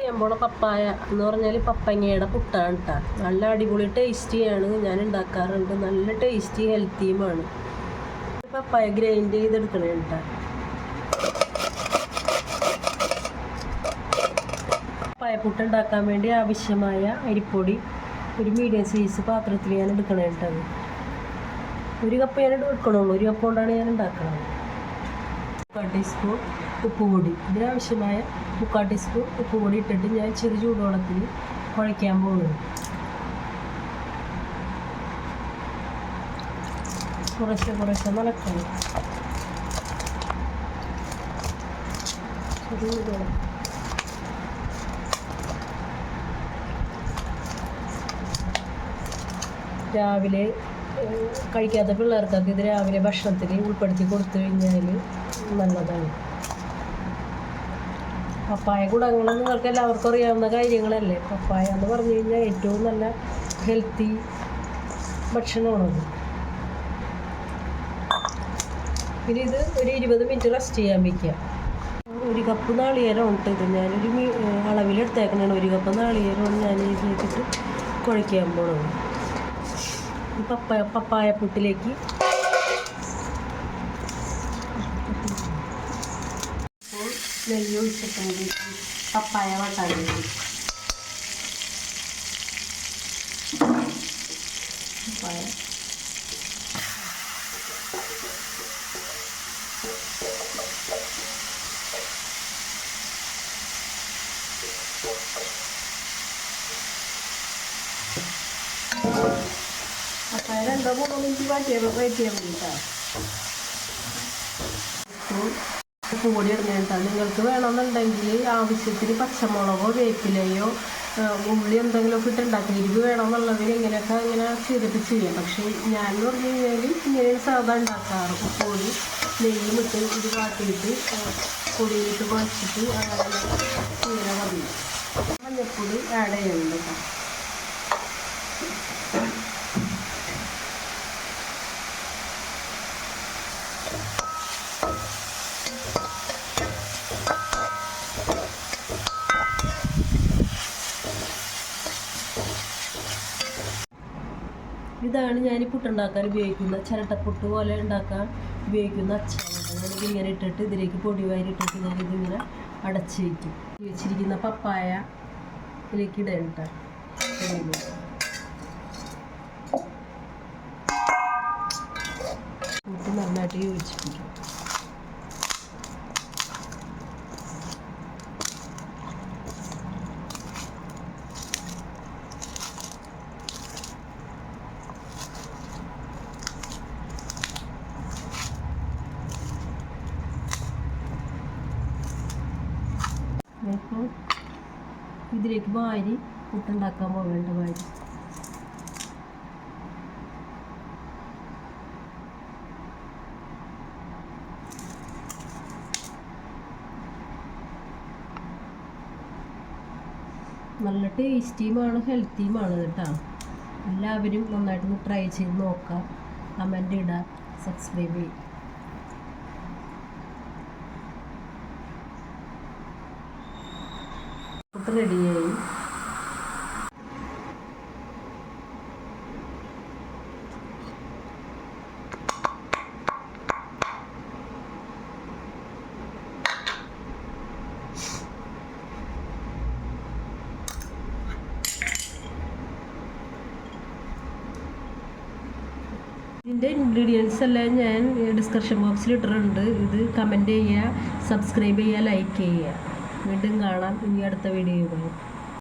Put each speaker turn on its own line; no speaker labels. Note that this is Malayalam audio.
ചെയ്യാൻ പോണ പപ്പായ എന്ന് പറഞ്ഞാൽ പപ്പങ്ങയുടെ പുട്ടാണ് കേട്ടോ. നല്ല അടിപൊളി ടേസ്റ്റിയാണ്. ഞാൻ ഉണ്ടാക്കാറുണ്ട്. നല്ല ടേസ്റ്റി ഹെൽത്തിയുമാണ്. പപ്പായ ഗ്രൈൻഡ് ചെയ്തെടുക്കണേ കേട്ടോ. പപ്പായ പുട്ട് ഉണ്ടാക്കാൻ വേണ്ടി ആവശ്യമായ അരിപ്പൊടി ഒരു മീഡിയം സൈസ് പാത്രത്തിൽ ഞാൻ എടുക്കണേ കേട്ടത്. ഒരു കപ്പ് ഞാൻ എടുക്കണുള്ളൂ. ഒരു കപ്പ് കൊണ്ടാണ് ഞാൻ ഉണ്ടാക്കുന്നത്. 3/4 ടീസ്പൂൺ ഉപ്പുപൊടി, ഇതിനാവശ്യമായ 3/4 ടീസ്പൂൺ ഉപ്പുപൊടി ഇട്ടിട്ട് ഞാൻ ചെറു ചൂടുവെള്ളത്തിൽ കുഴയ്ക്കാൻ പോകുന്നു. കുറച്ച് നടക്കണം. രാവിലെ കഴിക്കാത്ത പിള്ളേർക്കൊക്കെ ഇത് രാവിലെ ഭക്ഷണത്തിൽ ഉൾപ്പെടുത്തി കൊടുത്തു കഴിഞ്ഞാൽ നല്ലതാണ്. പപ്പായ ഗുണങ്ങൾ നിങ്ങൾക്ക് എല്ലാവർക്കും അറിയാവുന്ന കാര്യങ്ങളല്ലേ. പപ്പായ എന്ന് പറഞ്ഞു കഴിഞ്ഞാൽ ഏറ്റവും നല്ല ഹെൽത്തി ഭക്ഷണമാണത്. പിന്നെ ഇത് ഒരു 20 മിനിറ്റ് റെസ്റ്റ് ചെയ്യാൻ വയ്ക്കുക. 1 കപ്പ് നാളികേരം ഉണ്ട്. ഇത് ഞാനൊരു അളവിലെടുത്തേക്കണതാണ്. 1 കപ്പ് നാളികേരമാണ് ഞാൻ ഇതിലേക്കിട്ട് കുഴയ്ക്കാൻ പോകണം. പപ്പായ പുട്ടിലേക്ക് നെയ്യ് ഒഴിച്ചിട്ടുണ്ട്. പപ്പായ വട്ടാലേക്ക് പപ്പായ പപ്പായ 2-3 മിനിറ്റ് വഴറ്റിയാൽ വേണ്ടിയിട്ടാണ്. ഉപ്പുപൊടി ഇടുന്നതാണ്. നിങ്ങൾക്ക് വേണമെന്നുണ്ടെങ്കിൽ ആവശ്യത്തിന് പച്ചമുളകോ വേപ്പിലയോ ഉള്ളി എന്തെങ്കിലുമൊക്കെ ഇട്ടുണ്ടാക്കി എരിവ് വേണമെന്നുള്ളതിന് ഇങ്ങനെയൊക്കെ ഇങ്ങനെ ചെയ്തിട്ട് ചെയ്യാം. പക്ഷേ ഞാൻ പറഞ്ഞു കഴിഞ്ഞാൽ ഇങ്ങനെയാണ് സാധാ ഉണ്ടാക്കാറ്. ഉപ്പുപൊടി നെയ്യും ഇട്ട് ഇത് കാട്ടിയിട്ട് പൊടിയിട്ട് കുഴച്ചിട്ട് ഇങ്ങനെ പറഞ്ഞു. മഞ്ഞൾപ്പൊടി ആഡ് ചെയ്യുന്നുണ്ട് കേട്ടോ. ഇതാണ് ഞാൻ പുട്ടുണ്ടാക്കാൻ ഉപയോഗിക്കുന്ന ചിരട്ടപ്പുട്ട് പോലെ ഉണ്ടാക്കാൻ ഉപയോഗിക്കുന്ന അച്ചാണ്. ഞാനിത് ഇങ്ങനെ ഇട്ടിട്ട് ഇതിലേക്ക് പൊടി വാരി ഇട്ടിട്ട് ഞാനിതിങ്ങനെ അടച്ച് വയ്ക്കും. വെച്ചിരിക്കുന്ന പപ്പായ ഇതിലേക്ക് ഇടേണ്ട പുട്ട് നന്നായിട്ട് യോജിപ്പിക്കും. അപ്പോൾ ഇതിലേക്ക് വാരി പുട്ടുണ്ടാക്കാൻ പോകേണ്ട വാരി നല്ല ടേസ്റ്റിയുമാണ് ഹെൽത്തിയുമാണ് കേട്ടോ. എല്ലാവരും നന്നായിട്ടൊന്ന് ട്രൈ ചെയ്ത് നോക്കാം. കമൻ്റ് ഇടുക, സബ്സ്ക്രൈബ് ചെയ്യുക. പുട്ട് റെഡിയായി. ഇതിൻ്റെ ഇൻഗ്രീഡിയൻസ് എല്ലാം ഞാൻ ഡിസ്ക്രിപ്ഷൻ ബോക്സിൽ ഇട്ടിട്ടുണ്ട്. ഇത് കമൻറ്റ് ചെയ്യുക, സബ്സ്ക്രൈബ് ചെയ്യുക, ലൈക്ക് ചെയ്യുക. വീണ്ടും കാണാം ഇനി അടുത്ത വീഡിയോയുമായി.